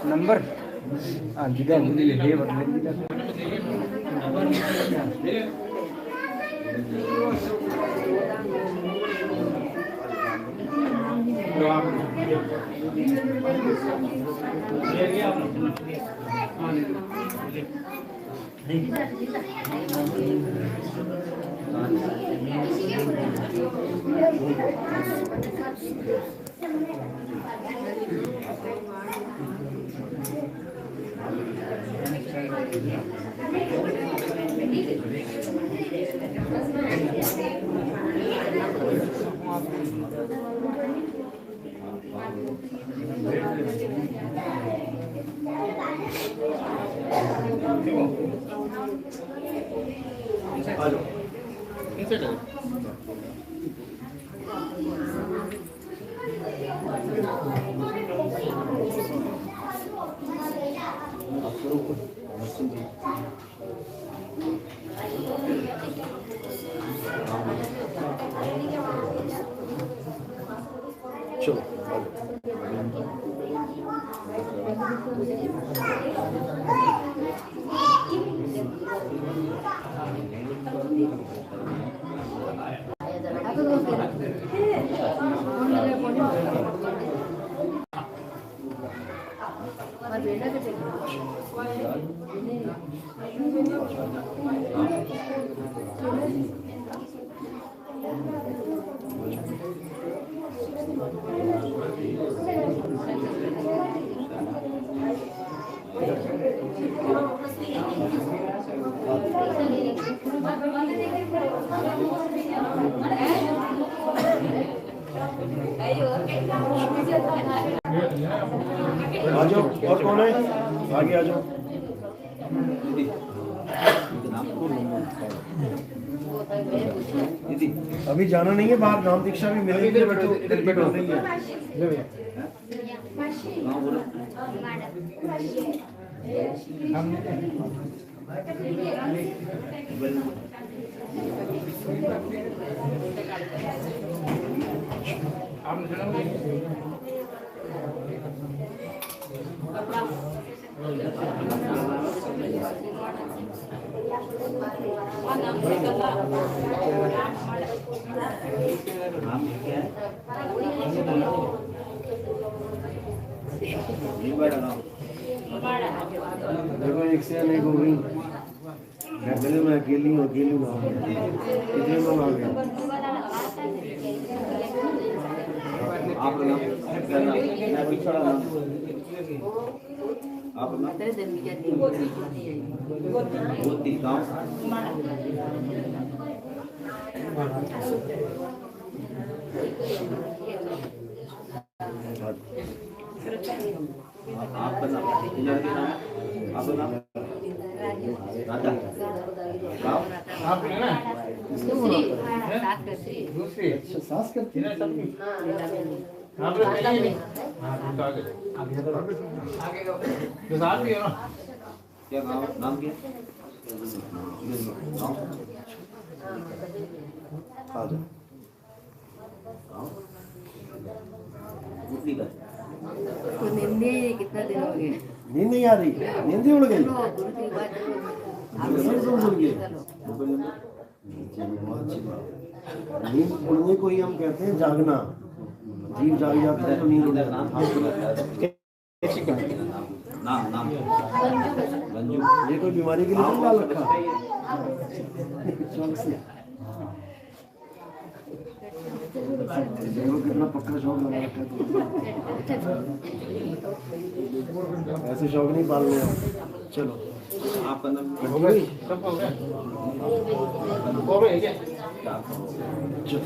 Number हाँ जिधर ले बदले चलो आ जाओ। और कौन है आगे आ जाओ। अभी जाना नहीं है बाहर, नाम दीक्षा भी मिलेगी तो इधर बैठो नहीं है। देखो एक से नहीं हो गई, मैं अकेली हूँ कितने लोग आ गए। आप दूसरी सास करती है क्या नाम क्या तो निंदे कितना दिन हो गए? नींद नहीं आ रही, नींद उड़ गई। नींद उड़ने को ही हम कहते हैं जागना। जीव जाग जाता है तो नींद उड़ जाती है। नाम गंजू। ये कोई बीमारी के लिए नहीं डाल रखा देखो कितना पक्का शौक लगा रखा है। ऐसे शौक नहीं पालने हैं। चलो आपका नाम हो गई, सब हो गया, हो गई क्या? चलो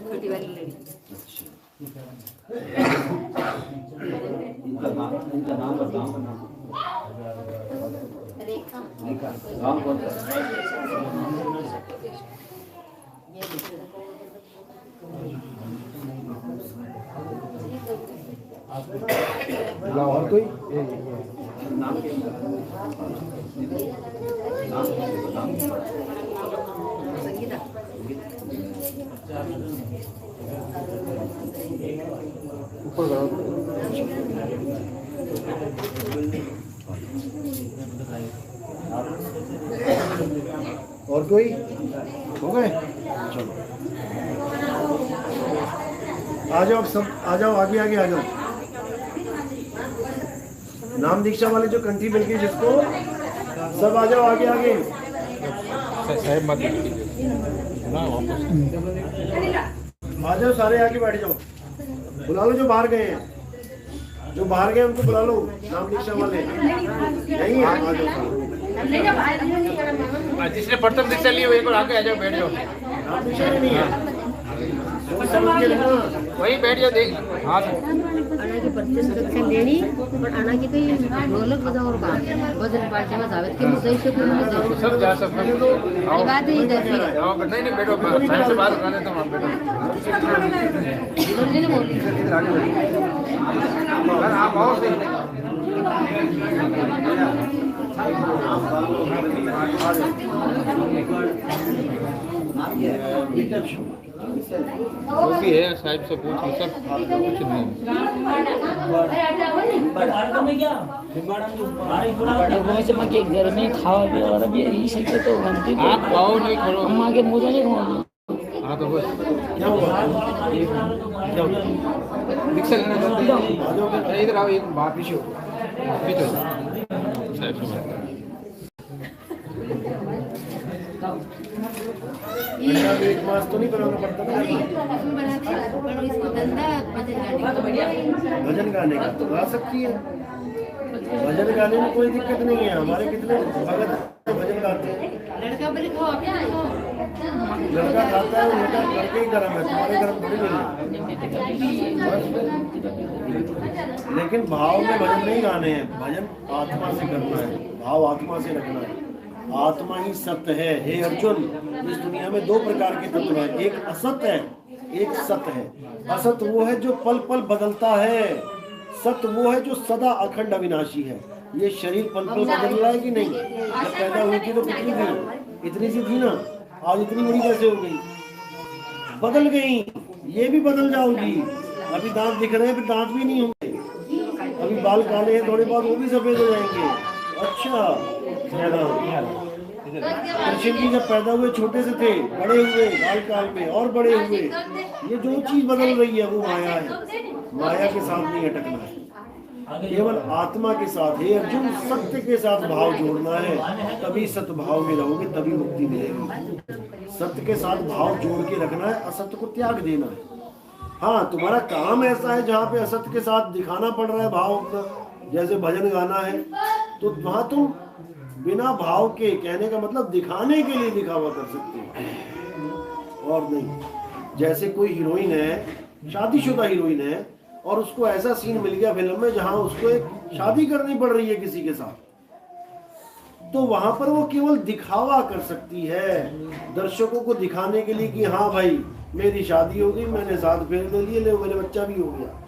छोटी वाली लड़की। इनका नाम बताओ। रेखा। नाम कौन सा? और कोई नाम क्या नाम संगीता ऊपर करो। और कोई हो गए? चलो आ जाओ, अब सब आ जाओ, आगे आगे आ जाओ। नाम दीक्षा वाले जो कंठी मिल गई जिसको, सब आ जाओ आगे आगे। आ जाओ सारे, आगे बैठ जाओ। बुला लो जो बाहर गए हैं, जो बाहर गए उनको बुला लो। नाम दीक्षा वाले नहीं है, आ जाओ। जिसने प्रथम दीक्षा ली वही को आगे आ जाओ, बैठ जाओ। नाम दीक्षा नहीं है, समझ के लेना। वही बैठ जाओ, देख। हाँ आना की परचेस दक्षिण देनी पण आना की काही ढोलक बजावर का भजन पार्टी में जावेत की मुझे से कोण में जाऊ सब जा सकते ये बात ही इधर से आओ, नहीं नहीं बैठो, साइड से बाहर आने तो वहाँ बैठो। इधर नहीं बोली अगर आप आओ सही। जो भी है साहिब से पूछ लो, सब कुछ नहीं। घर में खावा पिया वाला भी यही सकते तो बनती तो आप आओ नहीं करो, अम्मा के मुझे नहीं खाओ। हाँ तो बस क्या हुआ? क्या हुआ? दीक्षा लेना चाहते हो? इधर आओ, एक बात पीछे पीछे साहिब से बात। एक मास तो नहीं बनाना पड़ता ना, बनाते हैं पर इसको धंधा भजन गाने का तो गा सकती है। भजन गाने में कोई दिक्कत नहीं है। हमारे कितने भगत भजन गाते हैं। लड़का बोले खाओ आप खाओ लड़का गाता है, लड़का लड़के ही गरम है, तुम्हारे गरम थोड़ी नहीं। लेकिन भाव में भजन नहीं गाने हैं, भजन आत्मा से करना है, भाव आत्मा से रखना है। आत्मा ही सत्य है। हे अर्जुन, इस दुनिया में दो प्रकार के तत्व हैं, एक असत्य है, एक सत्य है। असत्य वो है जो पल पल बदलता है, सत्य वो है जो सदा अखंड अविनाशी है। ये शरीर पल पल बदल रहा है कि नहीं? जब पैदा हुई थी तो कितनी थी? इतनी सी थी ना, आज इतनी बड़ी कैसे हो गई? बदल गई। ये भी बदल जाओगी। अभी दांत दिख रहे हैं, फिर दांत भी नहीं होंगे। अभी बाल काले हैं, थोड़े बाद वो भी सफेद हो जाएंगे। अच्छा, कृष्ण जी जब पैदा हुए छोटे से थे, बड़े हुए बाल काल में और बड़े हुए। ये जो चीज बदल रही है वो माया है। माया के साथ नहीं अटकना है, केवल आत्मा के साथ। हे अर्जुन, सत्य के साथ भाव जोड़ना है, तभी सत्य भाव में रहोगे, तभी मुक्ति मिलेगी। सत्य के साथ भाव जोड़ के रखना है, असत्य को त्याग देना है। हाँ, तुम्हारा काम ऐसा है जहाँ पे असत्य के साथ दिखाना पड़ रहा है भाव अपना, जैसे भजन गाना है, तो वहाँ तुम बिना भाव के, कहने का मतलब दिखाने के लिए दिखावा कर सकते हो और नहीं। जैसे कोई हीरोइन है, शादीशुदा हीरोइन है, और उसको ऐसा सीन मिल गया फिल्म में जहां उसको एक शादी करनी पड़ रही है किसी के साथ, तो वहां पर वो केवल दिखावा कर सकती है, दर्शकों को दिखाने के लिए कि हाँ भाई मेरी शादी हो गई, मैंने 7 फेरे ले लिए, ले मेरे बच्चा भी हो गया।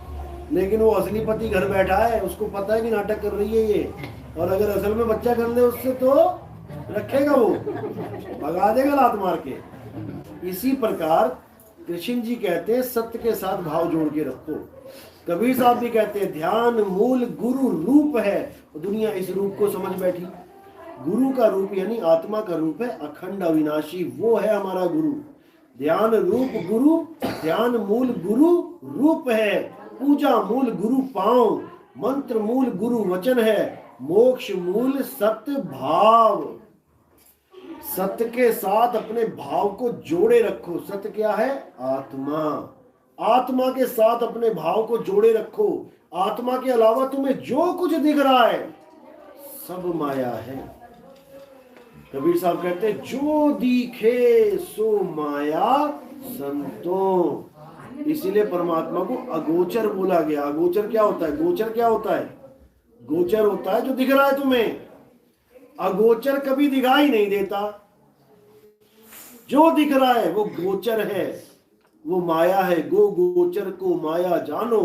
लेकिन वो असली पति घर बैठा है, उसको पता है कि नाटक कर रही है ये, और अगर असल में बच्चा कर ले उससे तो रखेगा, वो भगा देगा लात मार के। इसी प्रकार कृष्ण जी कहते हैं सत्य के साथ भाव जोड़ के रखो। कबीर साहब भी कहते हैं ध्यान मूल गुरु रूप है। दुनिया इस रूप को समझ बैठी। गुरु का रूप यानी आत्मा का रूप है अखंड अविनाशी, वो है हमारा गुरु। ध्यान रूप गुरु, ध्यान मूल गुरु रूप है, पूजा मूल गुरु पांव, मंत्र मूल गुरु वचन है, मोक्ष मूल सत्य भाव। सत्य के साथ अपने भाव को जोड़े रखो। सत्य क्या है? आत्मा। आत्मा के साथ अपने भाव को जोड़े रखो। आत्मा के अलावा तुम्हें जो कुछ दिख रहा है सब माया है। कबीर साहब कहते हैं जो दिखे सो माया संतों। इसीलिए परमात्मा को अगोचर बोला गया। अगोचर क्या होता है? गोचर क्या होता है? गोचर होता है जो दिख रहा है तुम्हें। अगोचर कभी दिखाई नहीं देता। जो दिख रहा है वो गोचर है, वो माया है। गो गोचर को माया जानो,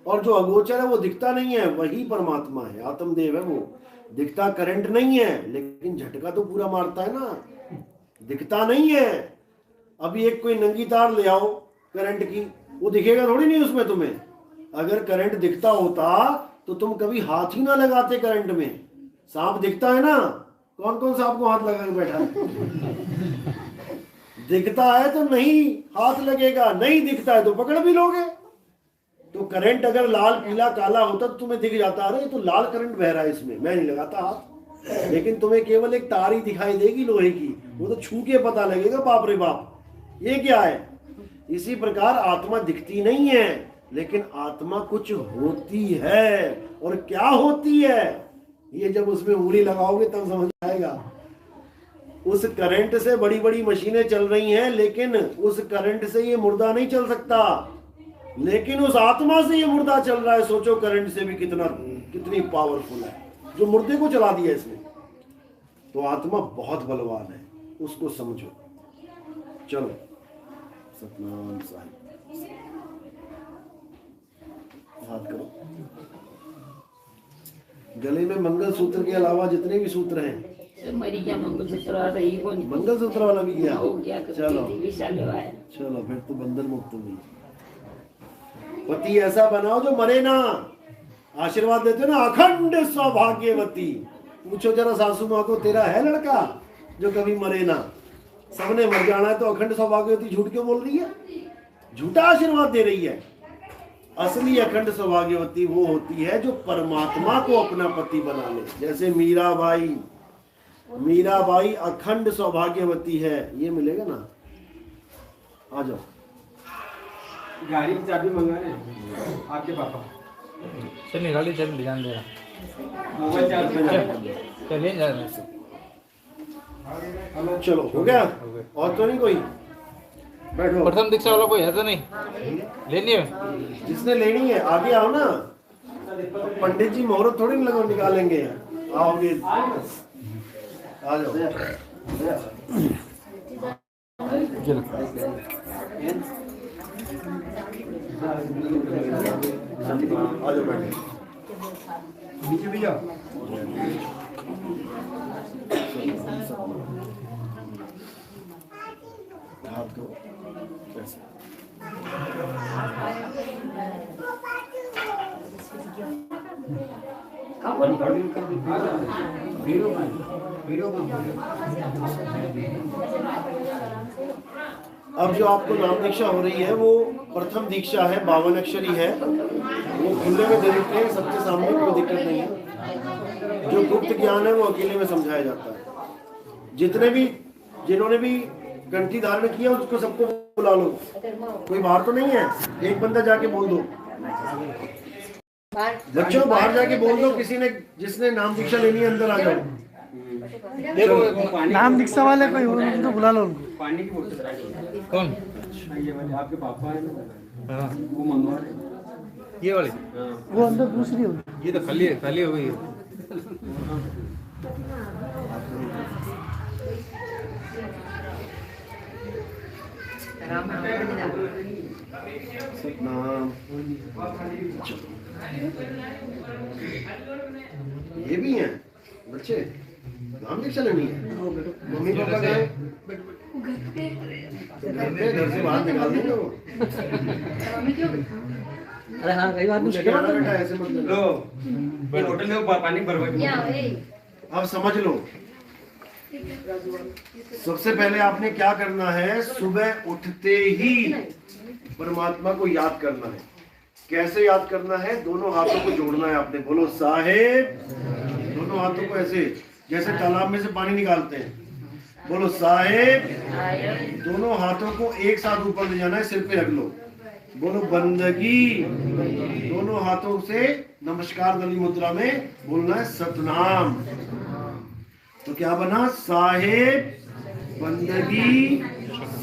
और जो अगोचर है वो दिखता नहीं है, वही परमात्मा है, आत्मदेव है वो। दिखता करंट नहीं है, लेकिन झटका तो पूरा मारता है ना, दिखता नहीं है। अभी एक कोई नंगी तार ले आओ करंट की, वो दिखेगा थोड़ी नहीं उसमें तुम्हें। अगर करंट दिखता होता तो तुम कभी हाथ ही ना लगाते करंट में। सांप दिखता है ना, कौन कौन सांप को हाथ लगा के बैठा है? दिखता है तो नहीं हाथ लगेगा, नहीं दिखता है तो पकड़ भी लोगे। तो करंट अगर लाल पीला काला होता तो तुम्हें दिख जाता, अरे तो लाल करंट बह रहा है इसमें, मैं नहीं लगाता हाथ। लेकिन तुम्हें केवल एक तार ही दिखाई देगी लोहे की, वो तो छू के पता लगेगा, बाप रे बाप ये क्या है। इसी प्रकार आत्मा दिखती नहीं है, लेकिन आत्मा कुछ होती है। और क्या होती है ये जब उसमें उंगली लगाओगे तब समझ आएगा। उस करंट से बड़ी बड़ी मशीनें चल रही हैं, लेकिन उस करंट से ये मुर्दा नहीं चल सकता, लेकिन उस आत्मा से ये मुर्दा चल रहा है। सोचो करंट से भी कितनी पावरफुल है, जो मुर्दे को चला दिया इसने। तो आत्मा बहुत बलवान है, उसको समझो। चलो सतनाम साहिब, हाथ करो। गले में मंगल सूत्र के अलावा जितने भी सूत्र हैं, मरी क्या मंगलसूत्र रही कौन मंगल सूत्र वाला भी गया। हो गया। चलो चलो फिर तो बंधन मुक्त हुई। पति ऐसा बनाओ जो मरे ना। आशीर्वाद देते ना, अखंड सौभाग्यवती। पूछो जरा सासू माँ को, तेरा है लड़का जो कभी मरे ना? सबने मर जाना है तो अखंड सौभाग्यवती झूठ क्यों बोल रही है? झूठा आशीर्वाद दे रही है। असली अखंड सौभाग्यवती वो होती है जो परमात्मा को अपना पति बना ले। जैसे मीराबाई अखंड सौभाग्यवती है, ये मिलेगा ना। आ जाओ, गाड़ी की चाबी मंगा रहे आपके पापा। चल निकाली, चल ले जान दे रहा, मोबाइल चार्ज पे चलिए जा रहे चलो हो गया। और तो नहीं कोई? बैठो। प्रथम दीक्षा वाला कोई है तो नहीं लेनी है? जिसने लेनी है आगे आओ ना। पंडित जी मुहूर्त थोड़ी लगो निकालेंगे, आओगे आ जाओ। आ जाओ बैठे, नीचे भी जाओ। हाथ को ऐसे। अब जो आपको नाम दीक्षा हो रही है वो प्रथम दीक्षा है, 52 अक्षरी है। वो खुले में दे देते हैं सबके सामने, कोई दिक्कत नहीं है। जो गुप्त ज्ञान है वो अकेले में समझाया जाता है। जिन्होंने भी घंटी धारण किया उसको सबको बुला लो। कोई बाहर तो नहीं है? एक बंदा जाके बोल दो, बच्चों बाहर जाके बोल दो, जिसने नाम दीक्षा लेनी है अंदर आ जाओ। नाम दीक्षा वाले कोई उनको बुला लो। पानी की बोतल कौन? ये वाले आपके पापा है ना, वो मंगवा रहे। ये वाली? वो अंदर दूसरी होगी। ये तो खाली है, खाली हो गई है। सतनाम। ये भी हैं बच्चे, नाम दीक्षा लेनी है। मम्मी पापा गए घर से बाहर निकाल देंगे वो। अरे हाँ कई बार बेटा ऐसे मत लो। ये होटल में पानी भरवा के अब समझ लो, सबसे पहले आपने क्या करना है, सुबह उठते ही परमात्मा को याद करना है। कैसे याद करना है? दोनों हाथों को जोड़ना है आपने। बोलो साहेब। दोनों हाथों को ऐसे, जैसे तालाब में से पानी निकालते हैं। बोलो साहेब। दोनों हाथों को एक साथ ऊपर ले जाना है, सिर पे रख लो। बोलो बंदगी। दोनों हाथों से नमस्कार दली मुद्रा में बोलना है सतनाम। तो क्या बना? साहेब, बंदगी,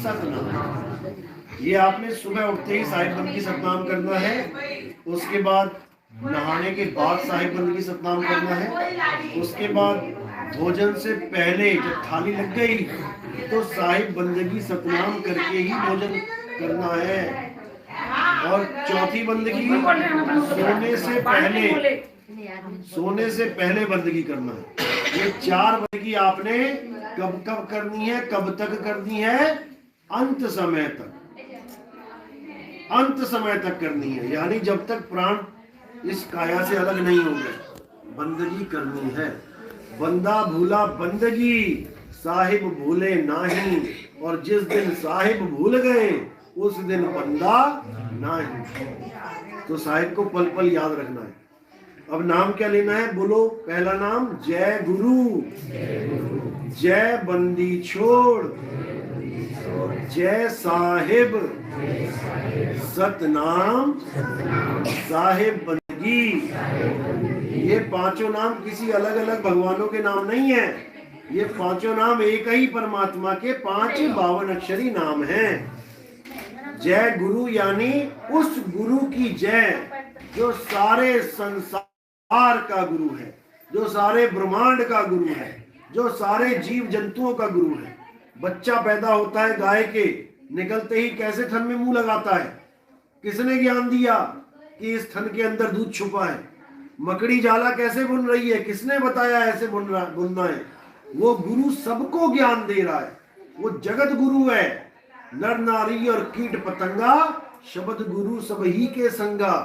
सतनाम। ये आपने सुबह उठते ही साहिब बंदगी सतनाम करना है। उसके बाद नहाने के बाद साहिब बंदगी सतनाम करना है। उसके बाद भोजन से पहले जब थाली लग गई तो साहिब बंदगी सतनाम करके ही भोजन करना है। और चौथी बंदगी सोने से पहले बंदगी करना है। ये 4 बंदगी आपने कब कब करनी है, कब तक करनी है? अंत समय तक, अंत समय तक करनी है, यानी जब तक प्राण इस काया से अलग नहीं होंगे बंदगी करनी है। बंदा भूला बंदगी, साहिब भूले नाही, और जिस दिन साहिब भूल गए उस दिन बंदा नाही। तो साहिब को पल पल याद रखना है। अब नाम क्या लेना है? बोलो। पहला नाम जय गुरु, जय बंदी छोड़, जय साहिब, सतनाम, साहिब बंदगी। ये 5 नाम किसी अलग अलग भगवानों के नाम नहीं है, ये 5 नाम एक ही परमात्मा के 5 52 अक्षरी नाम हैं। जय गुरु यानी उस गुरु की जय जो सारे संसार का गुरु है, जो सारे ब्रह्मांड का गुरु है, जो सारे जीव जंतुओं का गुरु है। बच्चा पैदा होता है गाय के, निकलते ही कैसे थन में मुंह लगाता है? किसने ज्ञान दिया कि इस थन के अंदर दूध छुपा है? मकड़ी जाला कैसे बुन रही है? किसने बताया ऐसे बुनना है? वो गुरु सबको ज्ञान दे रहा है, वो जगत गुरु है। नर नारी और कीट पतंगा, शब्द गुरु सब ही के संगा,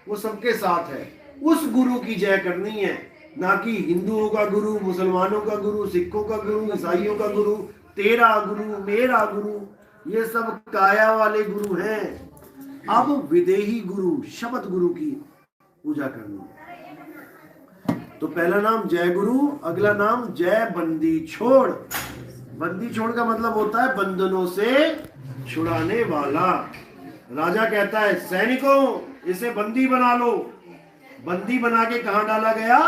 वो सबके साथ है। उस गुरु की जय करनी है, ना कि हिंदुओं का गुरु, मुसलमानों का गुरु, सिखों का गुरु, ईसाइयों का गुरु, तेरा गुरु, मेरा गुरु, ये सब काया वाले गुरु हैं। अब विदेही गुरु, शब्द गुरु की पूजा करनी है। तो पहला नाम जय गुरु, अगला नाम जय बंदी छोड़। बंदी छोड़ का मतलब होता है बंधनों से छुड़ाने वाला। राजा कहता है सैनिकों इसे बंदी बना लो। बंदी बना के कहां डाला गया?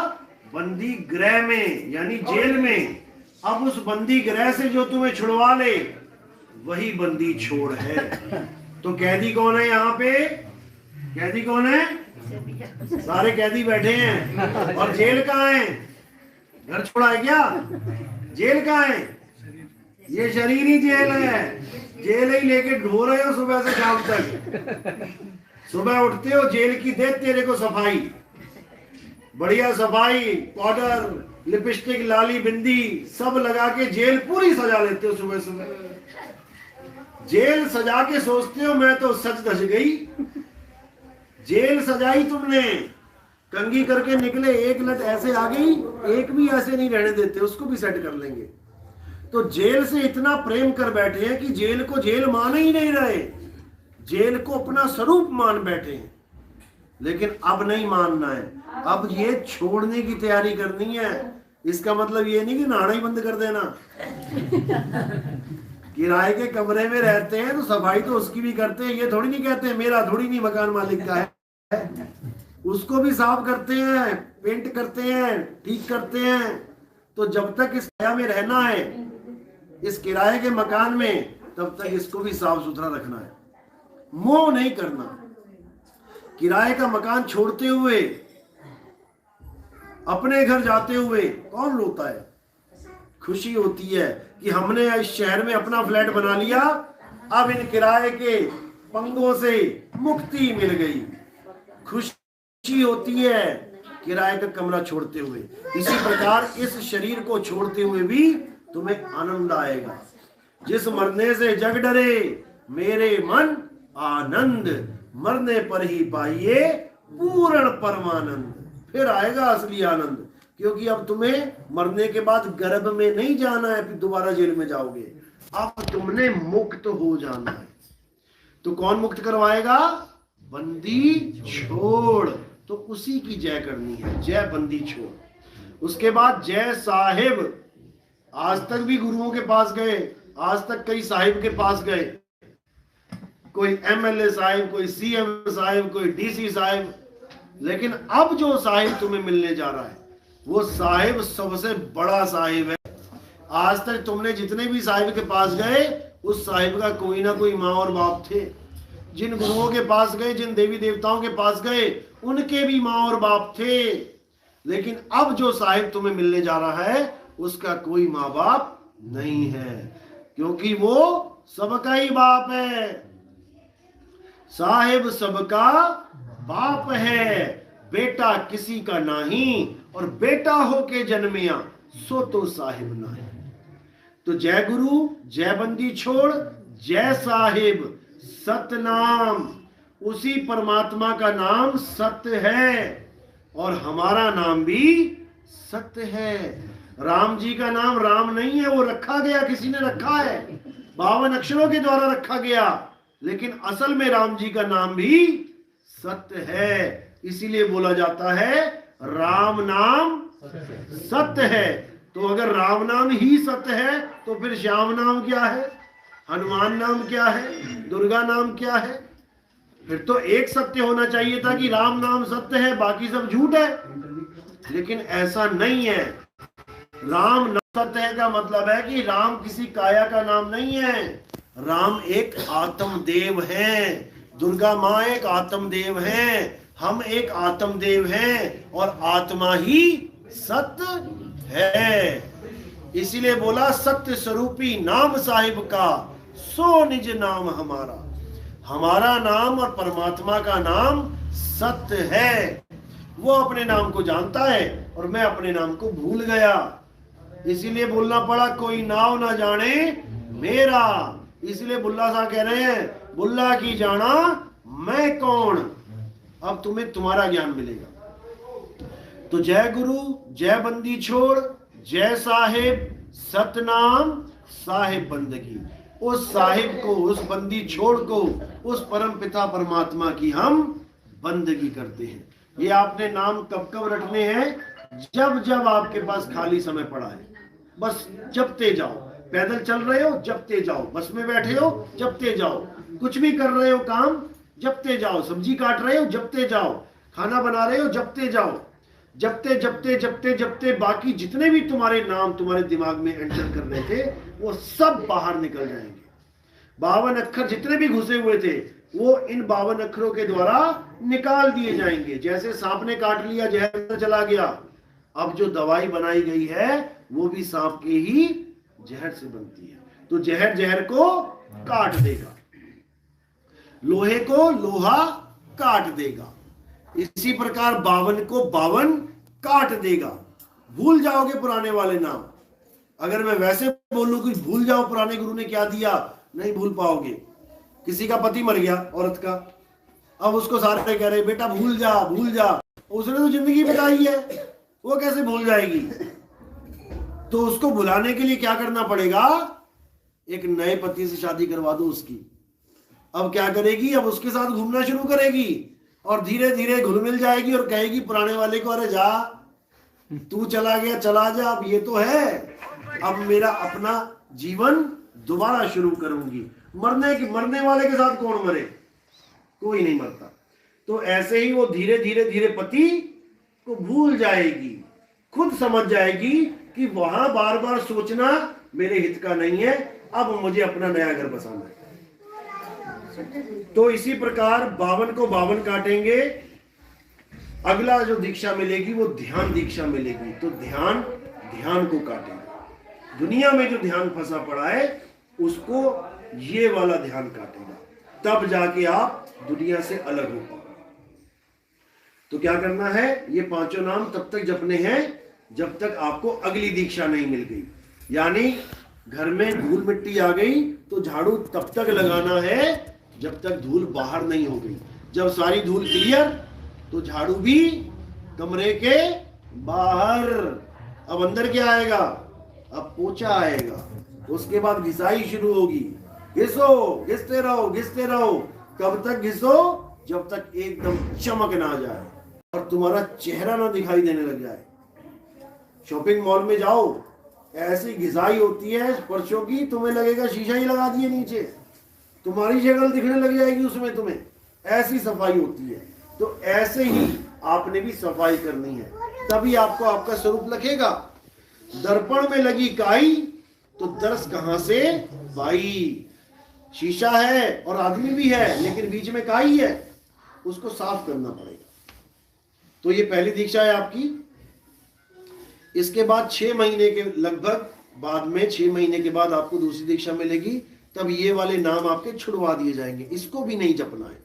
बंदी गृह में, यानी जेल में। अब उस बंदी गृह से जो तुम्हें छुड़वा ले वही बंदी छोड़ है। तो कैदी कौन है यहाँ पे? कैदी कौन है? सारे कैदी बैठे हैं। और जेल कहाँ है? घर छोड़ा है क्या? जेल कहाँ है? ये शरीर ही जेल है। जेल ही लेके ढो रहे हो सुबह से शाम तक। सुबह उठते हो, जेल की दे तेरे को सफाई, बढ़िया सफाई, पाउडर, लिपस्टिक, लाली, बिंदी सब लगा के जेल पूरी सजा लेते हो सुबह सुबह। जेल सजा के सोचते हो मैं तो सच धज गई। जेल सजाई तुमने, कंघी करके निकले, एक लट ऐसे आ गई, एक भी ऐसे नहीं रहने देते, उसको भी सेट कर लेंगे। तो जेल से इतना प्रेम कर बैठे हैं कि जेल को जेल मान ही नहीं रहे, जेल को अपना स्वरूप मान बैठे हैं। लेकिन अब नहीं मानना है, अब ये छोड़ने की तैयारी करनी है। इसका मतलब ये नहीं कि नहाना ही बंद कर देना। किराए के कमरे में रहते हैं तो सफाई तो उसकी भी करते हैं, ये थोड़ी नहीं कहते मेरा थोड़ी नहीं मकान मालिक का है, उसको भी साफ करते हैं, पेंट करते हैं, ठीक करते हैं। तो जब तक इस किराए में रहना है, इस किराए के मकान में, तब तक इसको भी साफ सुथरा रखना है, मोह नहीं करना। किराए का मकान छोड़ते हुए अपने घर जाते हुए कौन रोता है? खुशी होती है कि हमने इस शहर में अपना फ्लैट बना लिया, अब इन किराए के पंगों से मुक्ति मिल गई। खुशी होती है किराए का कमरा छोड़ते हुए। इसी प्रकार इस शरीर को छोड़ते हुए भी तुम्हें आनंद आएगा। जिस मरने से जग डरे मेरे मन आनंद, मरने पर ही पाइए पूर्ण परमानंद। फिर आएगा असली आनंद, क्योंकि अब तुम्हें मरने के बाद गर्भ में नहीं जाना है, फिर दोबारा जेल में जाओगे। अब तुमने मुक्त हो जाना है। तो कौन मुक्त करवाएगा? बंदी छोड़। तो उसी की जय करनी है, जय बंदी छोड़। उसके बाद जय साहिब। आज तक भी गुरुओं के पास गए, आज तक कई साहिब के पास गए, कोई एमएलए साहिब, कोई सीएम साहिब, कोई डीसी साहिब। लेकिन अब जो साहिब तुम्हें मिलने जा रहा है वो साहिब सबसे बड़ा साहिब है। आज तक तुमने जितने भी साहिब के पास गए, उस साहिब का कोई ना कोई माँ और बाप थे। जिन गुरुओं के पास गए, जिन देवी देवताओं के पास गए, उनके भी माँ और बाप थे। लेकिन अब जो साहिब तुम्हें मिलने जा रहा है उसका कोई माँ बाप नहीं है, क्योंकि वो सबका ही बाप है। साहिब सबका बाप है, बेटा किसी का नहीं, और बेटा होके जन्मिया सो तो साहिब नहीं। तो जय गुरु, जय बंदी छोड़, जय साहिब, सतनाम। उसी परमात्मा का नाम सत्य है और हमारा नाम भी सत्य है। राम जी का नाम राम नहीं है, वो रखा गया, किसी ने रखा है, 52 अक्षरों के द्वारा रखा गया, लेकिन असल में राम जी का नाम भी सत्य है। इसीलिए बोला जाता है राम नाम सत्य है। तो अगर राम नाम ही सत्य है तो फिर श्याम नाम क्या है, हनुमान नाम क्या है, दुर्गा नाम क्या है? फिर तो एक सत्य होना चाहिए था कि राम नाम सत्य है, बाकी सब झूठ है। लेकिन ऐसा नहीं है। राम नाम सत्य है का मतलब है कि राम किसी काया का नाम नहीं है, राम एक आत्मदेव है, दुर्गा माँ एक आत्मदेव है, हम एक आत्मदेव हैं, और आत्मा ही सत्य है। इसीलिए बोला सत्य स्वरूपी नाम साहिब का, सो निज नाम हमारा। हमारा नाम और परमात्मा का नाम सत्य है। वो अपने नाम को जानता है और मैं अपने नाम को भूल गया, इसीलिए बोलना पड़ा कोई नाव ना जाने मेरा। इसलिए बुल्ला साहब कह रहे हैं, बुल्ला की जाना मैं कौन। अब तुम्हें तुम्हारा ज्ञान मिलेगा। तो जय गुरु, जय बंदी छोड़, जय साहिब, सतनाम, साहिब बंदगी। उस साहिब को, उस बंदी छोड़ को, उस परम पिता परमात्मा की हम बंदगी करते हैं। ये आपने नाम कब कब रखने हैं? जब जब आपके पास खाली समय पड़ा है, बस जपते जाओ। पैदल चल रहे हो, जपते जाओ। बस में बैठे हो, जपते जाओ। कुछ भी कर रहे हो काम, जपते जाओ। सब्जी काट रहे हो, जपते जाओ। खाना बना रहे हो, जपते जाओ। जपते जपते जपते जपते बाकी जितने भी तुम्हारे नाम तुम्हारे दिमाग में एंटर कर रहे थे वो सब बाहर निकल जाएंगे। 52 अक्षर जितने भी घुसे हुए थे वो इन 52 अक्षरों के द्वारा निकाल दिए जाएंगे। जैसे सांप ने काट लिया, जहर चला गया। अब जो दवाई बनाई गई है वो भी सांप के ही जहर से बनती है। तो जहर जहर को काट देगा, लोहे को लोहा काट देगा। इसी प्रकार 52 को 52 काट देगा। भूल जाओगे पुराने वाले नाम। अगर मैं वैसे बोलूं कि भूल जाओ पुराने गुरु ने क्या दिया, नहीं भूल पाओगे। किसी का पति मर गया, औरत का, अब उसको सारे कह रहे बेटा भूल जा भूल जा। उसने तो जिंदगी बिताई है, वो कैसे भूल जाएगी? तो उसको भुलाने के लिए क्या करना पड़ेगा? एक नए पति से शादी करवा दो उसकी। अब क्या करेगी? अब उसके साथ घूमना शुरू करेगी और धीरे धीरे घुल मिल जाएगी और कहेगी पुराने वाले को, अरे जा तू चला गया चला जा, अब ये तो है, अब मेरा अपना जीवन दोबारा शुरू करूंगी। मरने वाले के साथ कौन मरे? कोई नहीं मरता। तो ऐसे ही वो धीरे धीरे धीरे पति को भूल जाएगी, खुद समझ जाएगी कि वहां बार बार सोचना मेरे हित का नहीं है, अब मुझे अपना नया घर बसाना है। तो इसी प्रकार 52 को 52 काटेंगे। अगला जो दीक्षा मिलेगी वो ध्यान दीक्षा मिलेगी। तो ध्यान को काटेगा। दुनिया में जो ध्यान फंसा पड़ा है उसको ये वाला ध्यान काटेगा, तब जाके आप दुनिया से अलग हो पाओगे। तो क्या करना है? ये 5 नाम तब तक जपने हैं जब तक आपको अगली दीक्षा नहीं मिल गई। यानी घर में धूल मिट्टी आ गई तो झाड़ू तब तक लगाना है जब तक धूल बाहर नहीं हो गई। जब सारी धूल क्लियर तो झाड़ू भी कमरे के बाहर। अब अंदर क्या आएगा? अब पोछा आएगा। उसके बाद घिसाई शुरू होगी। घिसो, घिसते रहो, घिसते रहो। कब तक घिसो? जब तक एकदम चमक ना जाए और तुम्हारा चेहरा ना दिखाई देने लग जाए। शॉपिंग मॉल में जाओ, ऐसी घिसाई होती है फर्शों की, तुम्हें लगेगा शीशा ही लगा दिए नीचे, तुम्हारी शक्ल दिखने लग जाएगी उसमें, तुम्हें ऐसी सफाई होती है। तो ऐसे ही आपने भी सफाई करनी है, तभी आपको आपका स्वरूप लखेगा। दर्पण में लगी काई तो दर्श कहां से भाई? शीशा है और आदमी भी है लेकिन बीच में काई है, उसको साफ करना पड़ेगा। तो ये पहली दीक्षा है आपकी। इसके बाद 6 महीने के लगभग बाद में, 6 महीने के बाद आपको दूसरी दीक्षा मिलेगी। तब ये वाले नाम आपके छुड़वा दिए जाएंगे। इसको भी नहीं जपना है।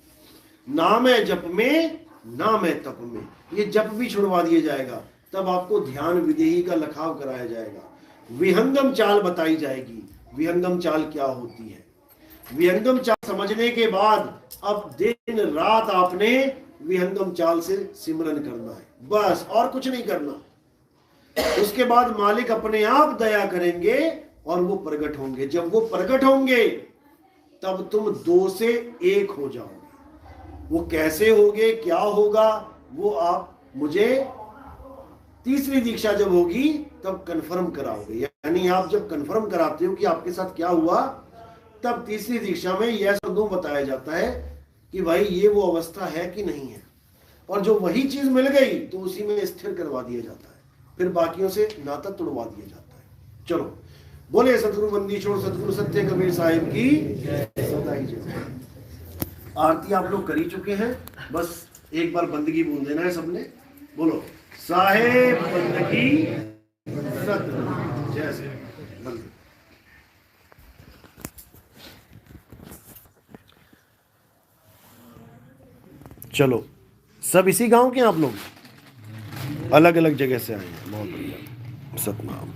नाम है जप में, नाम है तप में। ये जप भी छुड़वा दिया जाएगा, तब आपको ध्यान विदेही का लखाव कराया जाएगा, विहंगम चाल बताई जाएगी। विहंगम चाल क्या होती है? विहंगम चाल समझने के बाद अब दिन रात आपने विहंगम चाल से सिमरन करना है, बस और कुछ नहीं करना। उसके बाद मालिक अपने आप दया करेंगे और वो प्रकट होंगे। जब वो प्रकट होंगे तब तुम 2 से 1 हो जाओगे। वो कैसे होगे, क्या होगा, वो आप मुझे तीसरी दीक्षा जब होगी तब कंफर्म कराओगे। यानी आप जब कंफर्म कराते हो कि आपके साथ क्या हुआ, तब तीसरी दीक्षा में यस और नो बताया जाता है कि भाई ये वो अवस्था है कि नहीं है। और जो वही चीज मिल गई तो उसी में स्थिर करवा दिया जाता है, फिर बाकियों से नाता तोड़वा दिया जाता है। चलो बोले सतगुरु बंदीछोड़ सतगुरु सत्य कबीर साहिब की सदा ही जय। आरती आप लोग कर ही चुके हैं, बस एक बार बंदगी बोल देना है सबने। बोलो साहेब बंदगी सतगुरु जय श्री राम। चलो सब इसी गांव के आप लोग, अलग अलग जगह से आए हैं, बहुत बढ़िया। सतनाम।